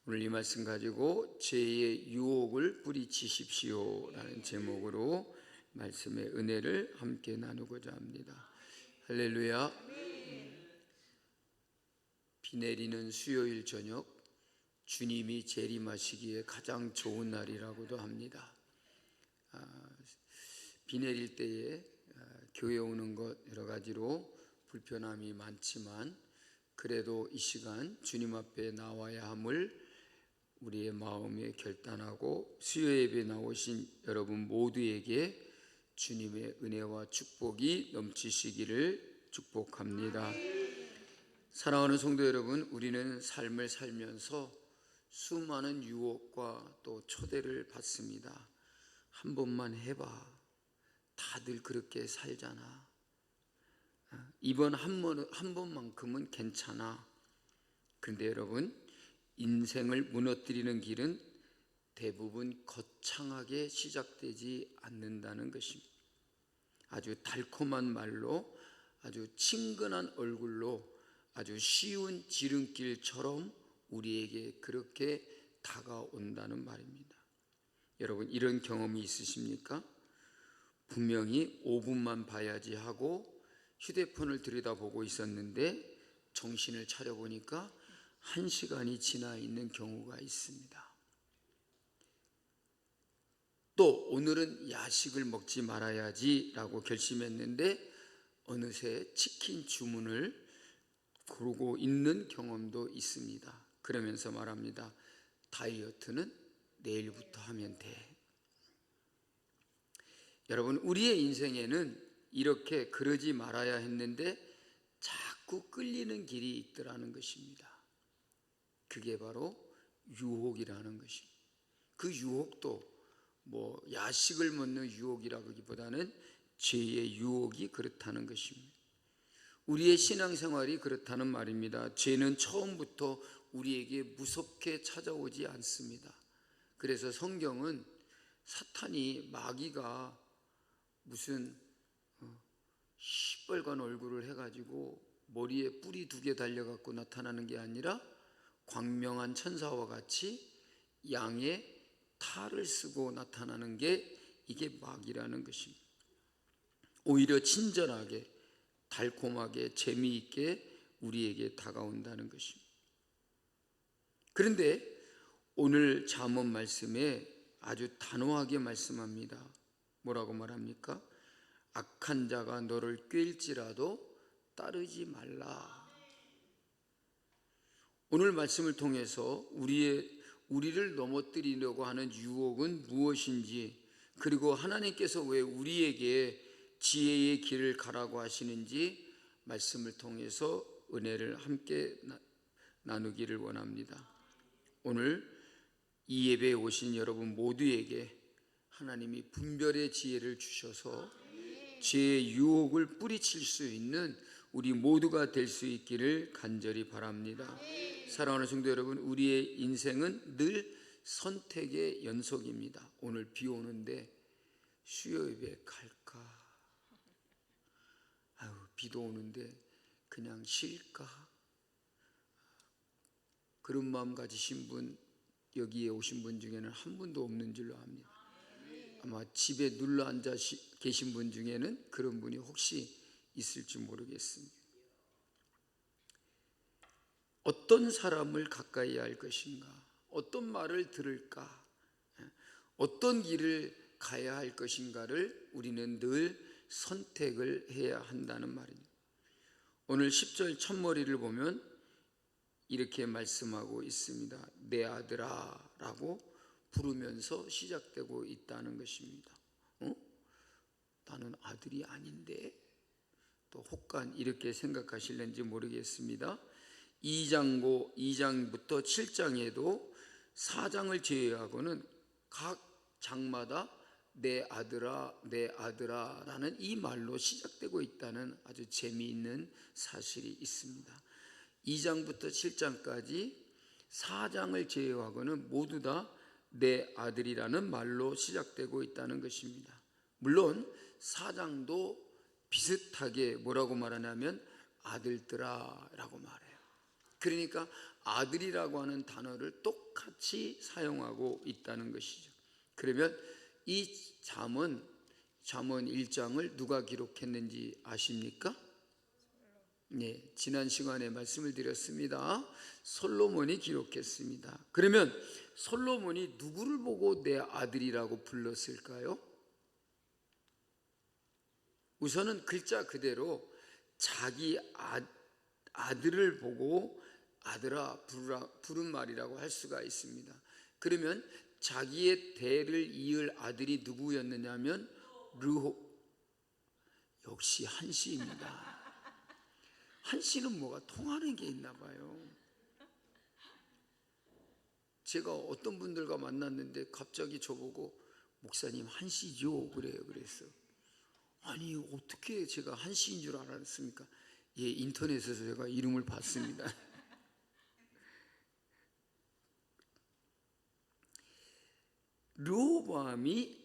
오늘 이 말씀 가지고 죄의 유혹을 뿌리치십시오 라는 제목으로 말씀의 은혜를 함께 나누고자 합니다. 할렐루야. 비 내리는 수요일 저녁, 주님이 재림하시기에 가장 좋은 날이라고도 합니다. 비 내릴 때에 교회 오는 것 여러 가지로 불편함이 많지만 그래도 이 시간 주님 앞에 나와야 함을 우리의 마음에 결단하고 수요 예배에 나오신 여러분 모두에게 주님의 은혜와 축복이 넘치시기를 축복합니다. 사랑하는 성도 여러분, 우리는 삶을 살면서 수많은 유혹과 또 초대를 받습니다. 한 번만 해봐. 다들 그렇게 살잖아. 이번 한 번만큼은 괜찮아. 그런데 여러분, 인생을 무너뜨리는 길은 대부분 거창하게 시작되지 않는다는 것입니다. 아주 달콤한 말로, 아주 친근한 얼굴로, 아주 쉬운 지름길처럼 우리에게 그렇게 다가온다는 말입니다. 여러분, 이런 경험이 있으십니까? 분명히 5분만 봐야지 하고 휴대폰을 들여다보고 있었는데 정신을 차려보니까 1시간이 지나 있는 경우가 있습니다. 또 오늘은 야식을 먹지 말아야지 라고 결심했는데 어느새 치킨 주문을 고르고 있는 경험도 있습니다. 그러면서 말합니다. 다이어트는 내일부터 하면 돼. 여러분, 우리의 인생에는 이렇게 그러지 말아야 했는데 자꾸 끌리는 길이 있더라는 것입니다. 그게 바로 유혹이라는 것입니다. 그 유혹도 야식을 먹는 유혹이라기보다는 죄의 유혹이 그렇다는 것입니다. 우리의 신앙생활이 그렇다는 말입니다. 죄는 처음부터 우리에게 무섭게 찾아오지 않습니다. 그래서 성경은 사탄이, 마귀가 무슨 시뻘건 얼굴을 해가지고 머리에 뿔이 2개 달려갖고 나타나는 게 아니라 광명한 천사와 같이 양의 탈을 쓰고 나타나는 게 이게 마귀라는 것입니다. 오히려 친절하게, 달콤하게, 재미있게 우리에게 다가온다는 것입니다. 그런데 오늘 잠언 말씀에 아주 단호하게 말씀합니다. 뭐라고 말합니까? 악한 자가 너를 꾀일지라도 따르지 말라. 오늘 말씀을 통해서 우리를 넘어뜨리려고 하는 유혹은 무엇인지, 그리고 하나님께서 왜 우리에게 지혜의 길을 가라고 하시는지 말씀을 통해서 은혜를 함께 나누기를 원합니다. 오늘 이 예배에 오신 여러분 모두에게 하나님이 분별의 지혜를 주셔서 죄의 유혹을 뿌리칠 수 있는 우리 모두가 될 수 있기를 간절히 바랍니다. 사랑하는 성도 여러분, 우리의 인생은 늘 선택의 연속입니다. 오늘 비 오는데 수요 예배 갈까? 비도 오는데 그냥 쉴까? 그런 마음 가지신 분, 여기에 오신 분 중에는 한 분도 없는 줄로 압니다. 아마 집에 눌러 앉아 계신 분 중에는 그런 분이 혹시 있을지 모르겠습니다. 어떤 사람을 가까이 할 것인가? 어떤 말을 들을까? 어떤 길을 가야 할 것인가를 우리는 늘 선택을 해야 한다는 말입니다. 오늘 10절 첫머리를 보면 이렇게 말씀하고 있습니다. 내 아들아 라고 부르면서 시작되고 있다는 것입니다. 나는 아들이 아닌데? 또 혹간 이렇게 생각하실는지 모르겠습니다. 2장부터 7장에도 4장을 제외하고는 각 장마다 내 아들아 내 아들아 라는 이 말로 시작되고 있다는 아주 재미있는 사실이 있습니다. 2장부터 7장까지 4장을 제외하고는 모두 다 내 아들이라는 말로 시작되고 있다는 것입니다. 물론 4장도 비슷하게 뭐라고 말하냐면 아들들아 라고 말해요. 그러니까 아들이라고 하는 단어를 똑같이 사용하고 있다는 것이죠. 그러면 이 잠언 1장을 누가 기록했는지 아십니까? 네, 지난 시간에 말씀을 드렸습니다. 솔로몬이 기록했습니다. 그러면 솔로몬이 누구를 보고 내 아들이라고 불렀을까요? 우선은 글자 그대로 자기 아들을 보고 아들아 부른 말이라고 할 수가 있습니다. 그러면 자기의 대를 이을 아들이 누구였느냐면 르호, 역시 한씨입니다. 한씨는 뭐가 통하는 게 있나 봐요. 제가 어떤 분들과 만났는데 갑자기 저보고 목사님 한씨죠? 그래요. 그래서 아니 어떻게 제가 한씨인 줄 알았습니까? 예, 인터넷에서 제가 이름을 봤습니다. 르호보암이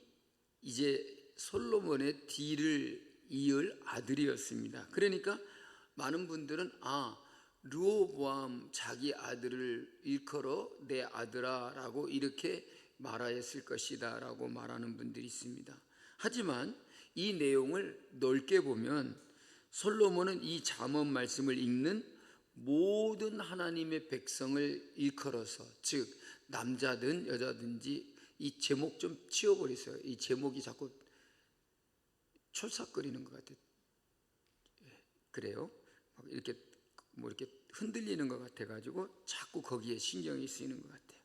이제 솔로몬의 뒤를 이을 아들이었습니다. 그러니까 많은 분들은 르호보암 자기 아들을 일컬어 내 아들아 라고 이렇게 말하였을 것이다 라고 말하는 분들이 있습니다. 하지만 이 내용을 넓게 보면 솔로몬은 이 잠언 말씀을 읽는 모든 하나님의 백성을 일컬어서, 즉 남자든 여자든지, 이 제목 좀 치워버리세요. 이 제목이 자꾸 촐싹거리는 것 같아요. 그래요? 이렇게 이렇게 흔들리는 것 같아가지고 자꾸 거기에 신경이 쓰이는 것 같아요.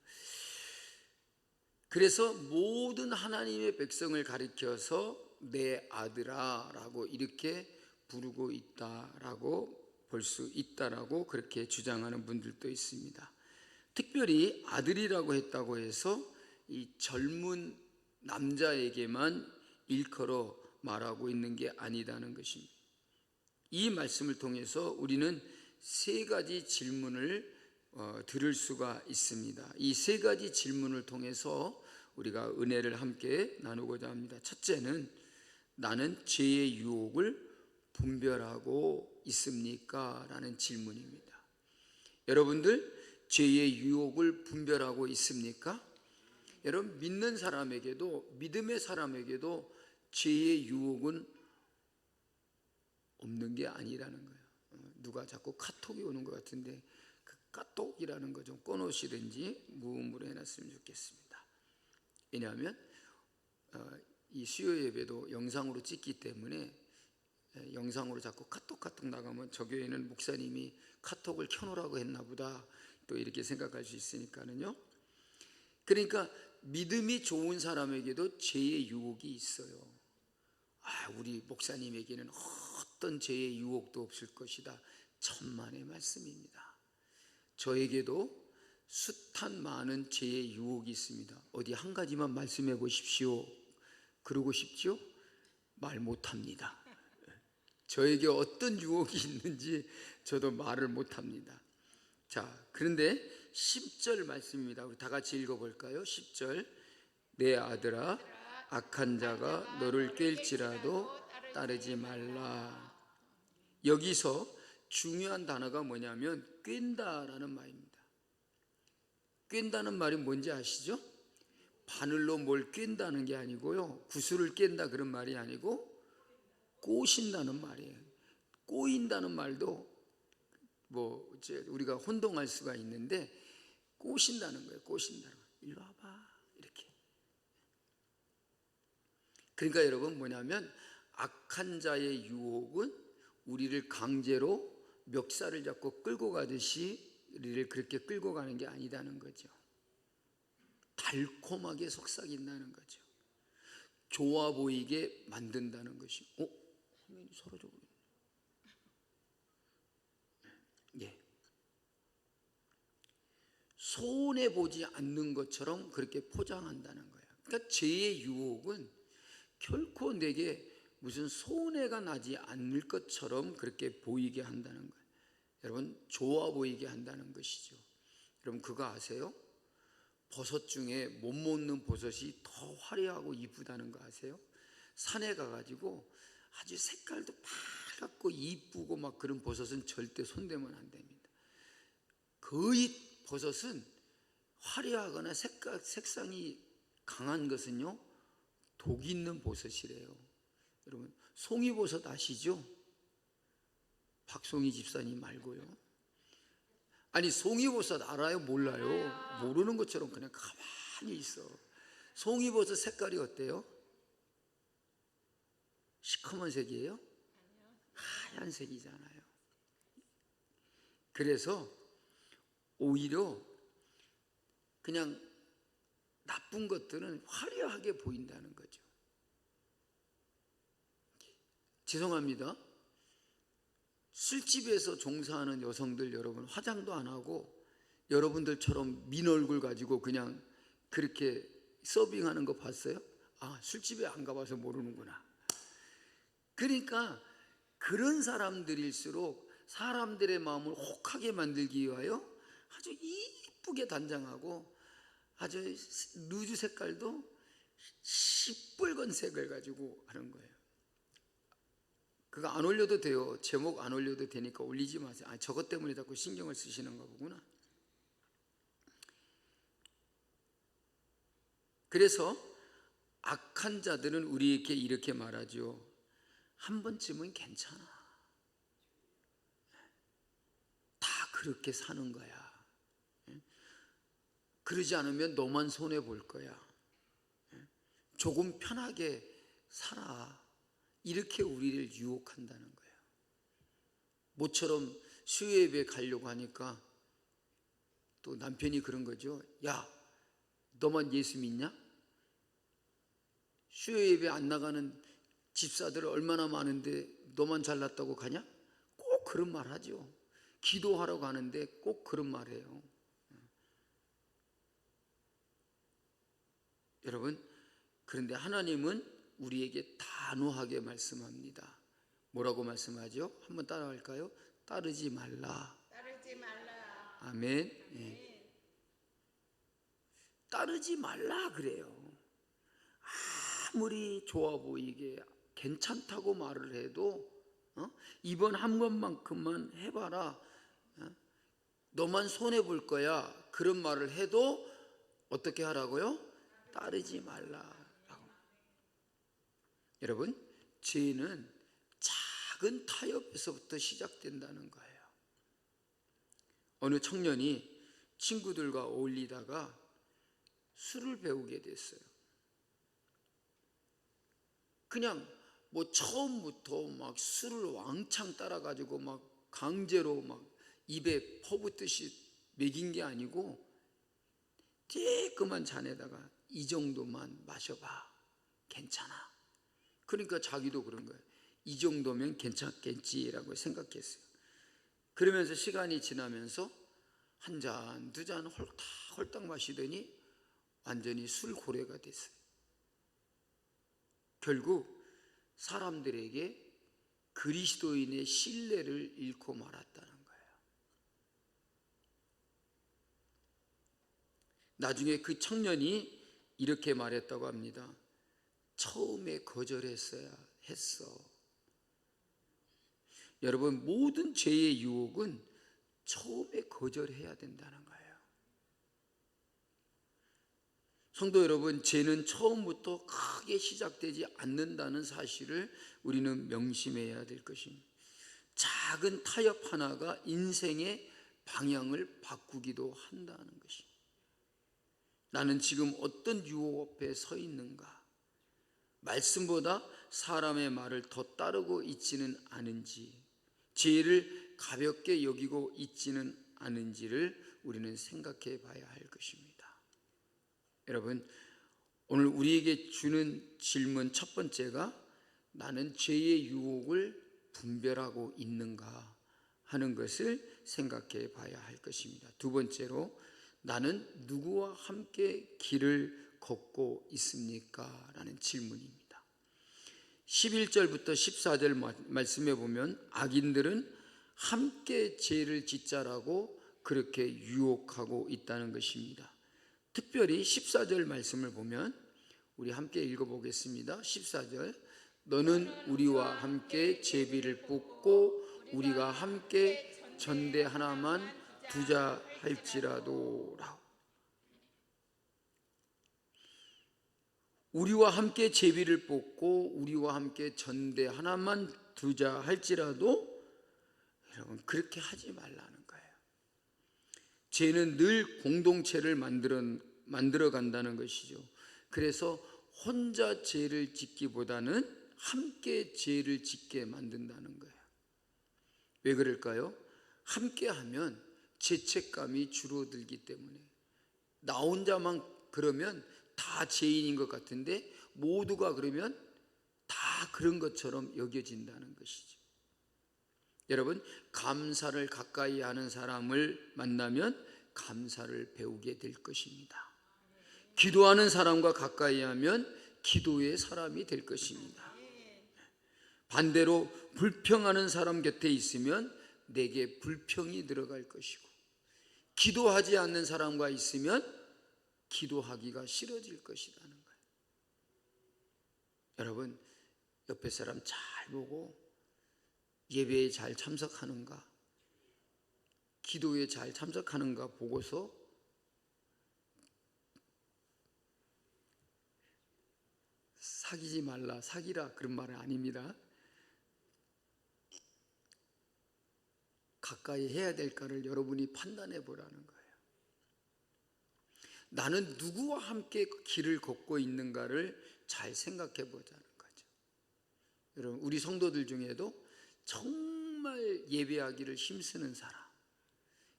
그래서 모든 하나님의 백성을 가리켜서 내 아들아 라고 이렇게 부르고 있다라고 볼 수 있다라고 그렇게 주장하는 분들도 있습니다. 특별히 아들이라고 했다고 해서 이 젊은 남자에게만 일컬어 말하고 있는 게 아니다는 것입니다. 이 말씀을 통해서 우리는 세 가지 질문을 들을 수가 있습니다. 이 세 가지 질문을 통해서 우리가 은혜를 함께 나누고자 합니다. 첫째는 나는 죄의 유혹을 분별하고 있습니까? 라는 질문입니다. 여러분들 죄의 유혹을 분별하고 있습니까? 여러분 믿는 사람에게도, 믿음의 사람에게도 죄의 유혹은 없는 게 아니라는 거예요. 누가 자꾸 카톡이 오는 것 같은데 그 카톡이라는 거 좀 꺼놓으시든지 무음으로 해놨으면 좋겠습니다. 왜냐하면 이 수요 예배도 영상으로 찍기 때문에 영상으로 자꾸 카톡 나가면 저 교회는 목사님이 카톡을 켜놓으라고 했나 보다 또 이렇게 생각할 수 있으니까는요. 그러니까 믿음이 좋은 사람에게도 죄의 유혹이 있어요. 우리 목사님에게는 어떤 죄의 유혹도 없을 것이다. 천만의 말씀입니다. 저에게도 숱한 많은 죄의 유혹이 있습니다. 어디 한 가지만 말씀해 보십시오. 그러고 싶죠? 말 못합니다. 저에게 어떤 유혹이 있는지 저도 말을 못합니다. 자, 그런데 10절 말씀입니다. 우리 다 같이 읽어볼까요? 10절 내 아들아 악한 자가 너를 깰지라도 따르지 말라. 여기서 중요한 단어가 뭐냐면 꿰다라는 말입니다. 꿰다는 말이 뭔지 아시죠? 바늘로 뭘 꿰다는 게 아니고요, 구슬을 깬다 그런 말이 아니고 꼬신다는 말이에요. 꼬인다는 말도 이제 우리가 혼동할 수가 있는데 꼬신다는 거예요. 꼬신다는 거. 일로 와봐 이렇게. 그러니까 여러분 뭐냐면 악한 자의 유혹은 우리를 강제로 멱살을 잡고 끌고 가듯이 우리를 그렇게 끌고 가는 게 아니다는 거죠. 달콤하게 속삭인다는 거죠. 좋아 보이게 만든다는 것이. 화면이 사라져 버렸네. 예. 손해 보지 않는 것처럼 그렇게 포장한다는 거예요. 그러니까 죄의 유혹은 결코 내게 무슨 손해가 나지 않을 것처럼 그렇게 보이게 한다는 거예요. 여러분 좋아 보이게 한다는 것이죠. 여러분 그거 아세요? 버섯 중에 못 먹는 버섯이 더 화려하고 이쁘다는 거 아세요? 산에 가가지고 아주 색깔도 파랗고 이쁘고 막 그런 버섯은 절대 손대면 안 됩니다. 거의 버섯은 화려하거나 색상이 강한 것은요 독이 있는 버섯이래요. 여러분 송이버섯 아시죠? 박송이 집사님 말고요. 아니 송이버섯 알아요? 몰라요? 모르는 것처럼 그냥 가만히 있어. 송이버섯 색깔이 어때요? 시커먼 색이에요? 하얀색이잖아요. 그래서 오히려 그냥 나쁜 것들은 화려하게 보인다는 거죠. 죄송합니다. 술집에서 종사하는 여성들 여러분 화장도 안 하고 여러분들처럼 민 얼굴 가지고 그냥 그렇게 서빙하는 거 봤어요? 아, 술집에 안 가봐서 모르는구나. 그러니까 그런 사람들일수록 사람들의 마음을 혹하게 만들기 위하여 아주 이쁘게 단장하고 아주 누드 색깔도 시뻘건 색을 가지고 하는 거예요. 그거 안 올려도 돼요. 제목 안 올려도 되니까 올리지 마세요. 아, 저것 때문에 자꾸 신경을 쓰시는가 보구나. 그래서 악한 자들은 우리에게 이렇게 말하죠. 한 번쯤은 괜찮아. 다 그렇게 사는 거야. 그러지 않으면 너만 손해 볼 거야. 조금 편하게 살아. 이렇게 우리를 유혹한다는 거예요. 모처럼 수요예배 가려고 하니까 또 남편이 그런 거죠. 야, 너만 예수 믿냐? 수요예배 안 나가는 집사들 얼마나 많은데 너만 잘났다고 가냐? 꼭 그런 말 하죠. 기도하라고 하는데 꼭 그런 말 해요. 여러분, 그런데 하나님은 우리에게 단호하게 말씀합니다. 뭐라고 말씀하죠? 한번 따라할까요? 따르지 말라. 따르지 말라. 아멘. 예. 따르지 말라 그래요. 아무리 좋아 보이게 괜찮다고 말을 해도 이번 한 번만큼만 해봐라. 너만 손해 볼 거야. 그런 말을 해도 어떻게 하라고요? 따르지 말라라고. 여러분, 죄는 작은 타협에서부터 시작된다는 거예요. 어느 청년이 친구들과 어울리다가 술을 배우게 됐어요. 그냥 뭐 처음부터 막 술을 왕창 따라가지고 막 강제로 막 입에 퍼붓듯이 먹인 게 아니고 쬐끄만 잔에다가 이 정도만 마셔봐. 괜찮아. 그러니까 자기도 그런 거예요. 이 정도면 괜찮겠지라고 생각했어요. 그러면서 시간이 지나면서 한 잔, 두 잔 홀딱 마시더니 완전히 술고래가 됐어요. 결국 사람들에게 그리스도인의 신뢰를 잃고 말았다는 거예요. 나중에 그 청년이 이렇게 말했다고 합니다. 처음에 거절했어야 했어. 여러분, 모든 죄의 유혹은 처음에 거절해야 된다는 거예요. 성도 여러분, 죄는 처음부터 크게 시작되지 않는다는 사실을 우리는 명심해야 될 것입니다. 작은 타협 하나가 인생의 방향을 바꾸기도 한다는 것입니다. 나는 지금 어떤 유혹 앞에 서 있는가? 말씀보다 사람의 말을 더 따르고 있지는 않은지, 죄를 가볍게 여기고 있지는 않은지를 우리는 생각해 봐야 할 것입니다. 여러분, 오늘 우리에게 주는 질문 첫 번째가 나는 죄의 유혹을 분별하고 있는가 하는 것을 생각해 봐야 할 것입니다. 두 번째로 나는 누구와 함께 길을 걷고 있습니까? 라는 질문입니다. 11절부터 14절 말씀해 보면 악인들은 함께 죄를 짓자라고 그렇게 유혹하고 있다는 것입니다. 특별히 14절 말씀을 보면 우리 함께 읽어보겠습니다. 14절 너는 우리와 함께 제비를 뽑고 우리가 함께 전대 하나만 두자 할지라도라고. 우리와 함께 제비를 뽑고 우리와 함께 전대 하나만 두자 할지라도 여러분 그렇게 하지 말라는 거예요. 죄는 늘 공동체를 만들어 간다는 것이죠. 그래서 혼자 죄를 짓기보다는 함께 죄를 짓게 만든다는 거예요. 왜 그럴까요? 함께 하면 죄책감이 줄어들기 때문에. 나 혼자만 그러면 다 죄인인 것 같은데 모두가 그러면 다 그런 것처럼 여겨진다는 것이죠. 여러분, 감사를 가까이 하는 사람을 만나면 감사를 배우게 될 것입니다. 기도하는 사람과 가까이 하면 기도의 사람이 될 것입니다. 반대로 불평하는 사람 곁에 있으면 내게 불평이 들어갈 것이고, 기도하지 않는 사람과 있으면 기도하기가 싫어질 것이라는 거예요. 여러분, 옆에 사람 잘 보고 예배에 잘 참석하는가, 기도에 잘 참석하는가 보고서 사귀지 말라, 사귀라 그런 말은 아닙니다. 가까이 해야 될까를 여러분이 판단해 보라는 거예요. 나는 누구와 함께 길을 걷고 있는가를 잘 생각해 보자는 거죠. 여러분, 우리 성도들 중에도 정말 예배하기를 힘쓰는 사람,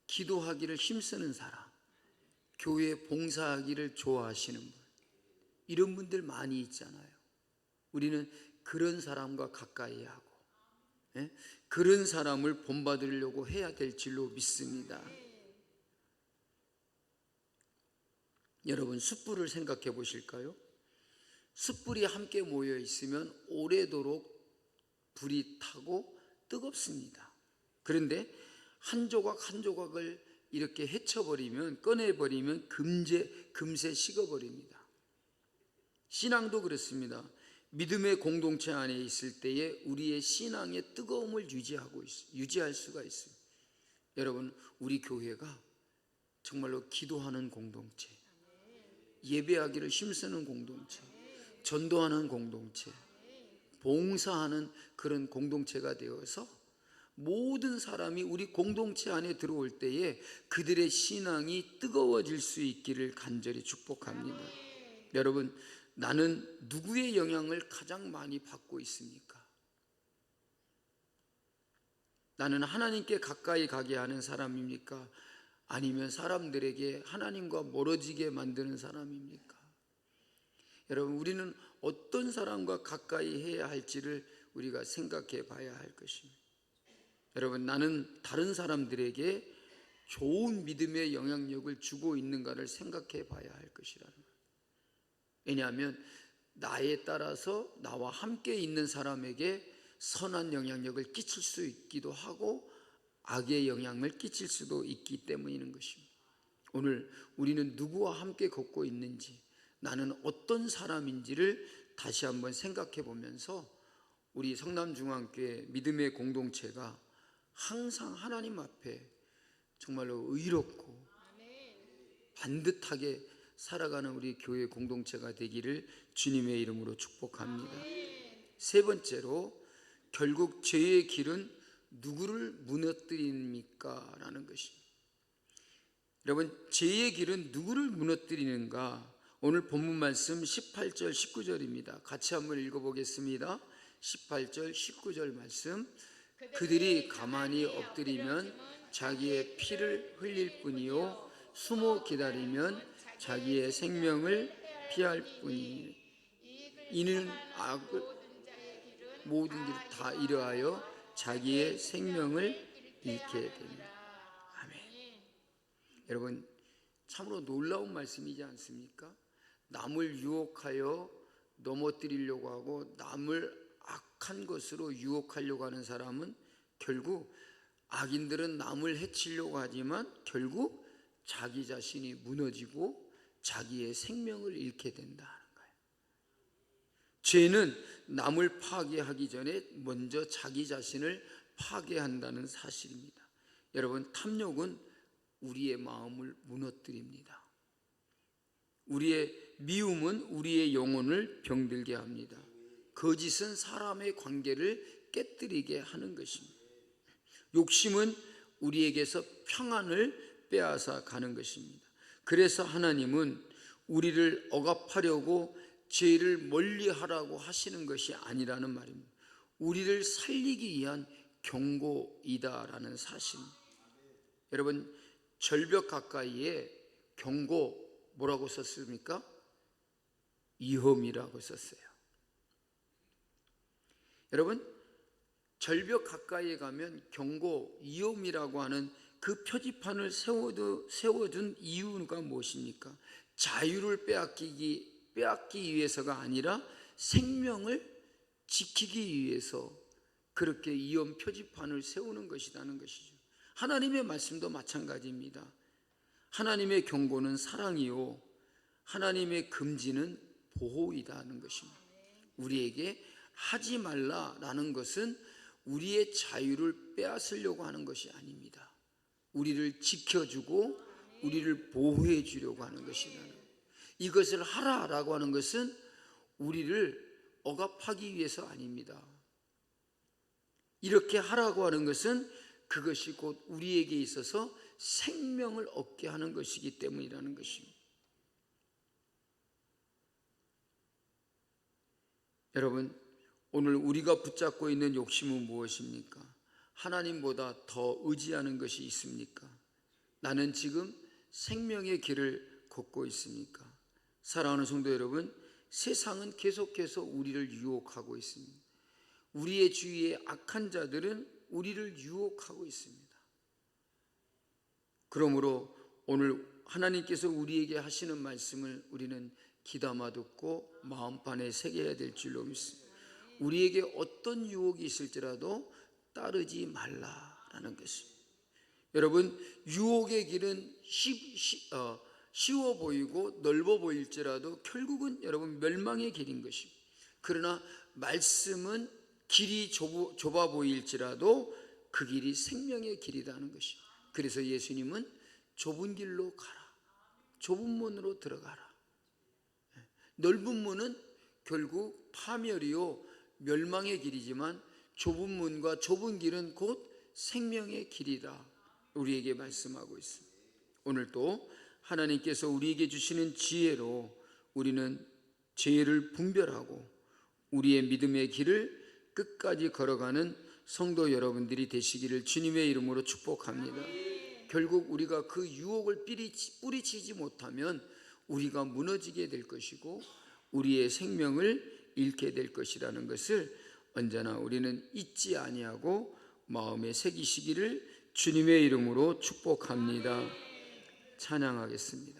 기도하기를 힘쓰는 사람, 교회 봉사하기를 좋아하시는 분, 이런 분들 많이 있잖아요. 우리는 그런 사람과 가까이 하고 그런 사람을 본받으려고 해야 될 줄로 믿습니다. 여러분, 숯불을 생각해 보실까요? 숯불이 함께 모여 있으면 오래도록 불이 타고 뜨겁습니다. 그런데 한 조각 한 조각을 이렇게 헤쳐버리면, 꺼내버리면 금세 식어버립니다. 신앙도 그렇습니다. 믿음의 공동체 안에 있을 때에 우리의 신앙의 뜨거움을 유지할 수가 있습니다. 여러분, 우리 교회가 정말로 기도하는 공동체, 예배하기를 힘쓰는 공동체, 전도하는 공동체, 봉사하는 그런 공동체가 되어서 모든 사람이 우리 공동체 안에 들어올 때에 그들의 신앙이 뜨거워질 수 있기를 간절히 축복합니다. 여러분, 나는 누구의 영향을 가장 많이 받고 있습니까? 나는 하나님께 가까이 가게 하는 사람입니까? 아니면 사람들에게 하나님과 멀어지게 만드는 사람입니까? 여러분, 우리는 어떤 사람과 가까이 해야 할지를 우리가 생각해 봐야 할 것입니다. 여러분, 나는 다른 사람들에게 좋은 믿음의 영향력을 주고 있는가를 생각해 봐야 할 것이라는 거예요. 왜냐하면 나에 따라서 나와 함께 있는 사람에게 선한 영향력을 끼칠 수 있기도 하고 악의 영향을 끼칠 수도 있기 때문인 것입니다. 오늘 우리는 누구와 함께 걷고 있는지, 나는 어떤 사람인지를 다시 한번 생각해 보면서 우리 성남중앙교회 믿음의 공동체가 항상 하나님 앞에 정말로 의롭고 반듯하게 살아가는 우리 교회 공동체가 되기를 주님의 이름으로 축복합니다. 세 번째로, 결국 죄의 길은 누구를 무너뜨립니까? 라는 것입니다. 여러분, 죄의 길은 누구를 무너뜨리는가? 오늘 본문 말씀 18절 19절입니다. 같이 한번 읽어보겠습니다. 18절 19절 말씀. 그들이 가만히 엎드리면 자기의 피를 흘릴 뿐이요 숨어 기다리면 자기의 생명을 피할 뿐이니 이는 악을 모든 길 다 이러하여 자기의 생명을 잃게 됩니다. 아멘. 여러분, 참으로 놀라운 말씀이지 않습니까? 남을 유혹하여 넘어뜨리려고 하고 남을 악한 것으로 유혹하려고 하는 사람은 결국, 악인들은 남을 해치려고 하지만 결국 자기 자신이 무너지고 자기의 생명을 잃게 된다는 거예요. 죄는 남을 파괴하기 전에 먼저 자기 자신을 파괴한다는 사실입니다. 여러분, 탐욕은 우리의 마음을 무너뜨립니다. 우리의 미움은 우리의 영혼을 병들게 합니다. 거짓은 사람의 관계를 깨뜨리게 하는 것입니다. 욕심은 우리에게서 평안을 빼앗아 가는 것입니다. 그래서 하나님은 우리를 억압하려고 죄를 멀리하라고 하시는 것이 아니라는 말입니다. 우리를 살리기 위한 경고이다라는 사실. 여러분, 절벽 가까이에 경고 뭐라고 썼습니까? 위험이라고 썼어요. 여러분, 절벽 가까이에 가면 경고, 위험이라고 하는 그 표지판을 세워둔 이유가 무엇입니까? 자유를 빼앗기 위해서가 아니라 생명을 지키기 위해서 그렇게 위험 표지판을 세우는 것이라는 것이죠. 하나님의 말씀도 마찬가지입니다. 하나님의 경고는 사랑이요, 하나님의 금지는 보호이다는 것입니다. 우리에게 하지 말라라는 것은 우리의 자유를 빼앗으려고 하는 것이 아닙니다. 우리를 지켜주고 우리를 보호해 주려고 하는 것이라는, 이것을 하라라고 하는 것은 우리를 억압하기 위해서 아닙니다. 이렇게 하라고 하는 것은 그것이 곧 우리에게 있어서 생명을 얻게 하는 것이기 때문이라는 것입니다. 여러분, 오늘 우리가 붙잡고 있는 욕심은 무엇입니까? 하나님보다 더 의지하는 것이 있습니까? 나는 지금 생명의 길을 걷고 있습니까? 사랑하는 성도 여러분, 세상은 계속해서 우리를 유혹하고 있습니다. 우리의 주위에 악한 자들은 우리를 유혹하고 있습니다. 그러므로 오늘 하나님께서 우리에게 하시는 말씀을 우리는 귀담아 듣고 마음판에 새겨야 될 줄로 믿습니다. 우리에게 어떤 유혹이 있을지라도 따르지 말라라는 것입니다. 여러분, 유혹의 길은 쉬워 보이고 넓어 보일지라도 결국은 여러분 멸망의 길인 것입니다. 그러나 말씀은 길이 좁아 보일지라도 그 길이 생명의 길이라는 것입니다. 그래서 예수님은 좁은 길로 가라, 좁은 문으로 들어가라. 넓은 문은 결국 파멸이요 멸망의 길이지만 좁은 문과 좁은 길은 곧 생명의 길이다, 우리에게 말씀하고 있습니다. 오늘도 하나님께서 우리에게 주시는 지혜로 우리는 죄를 분별하고 우리의 믿음의 길을 끝까지 걸어가는 성도 여러분들이 되시기를 주님의 이름으로 축복합니다. 결국 우리가 그 유혹을 뿌리치지 못하면 우리가 무너지게 될 것이고 우리의 생명을 잃게 될 것이라는 것을 언제나 우리는 잊지 아니하고 마음에 새기시기를 주님의 이름으로 축복합니다. 찬양하겠습니다.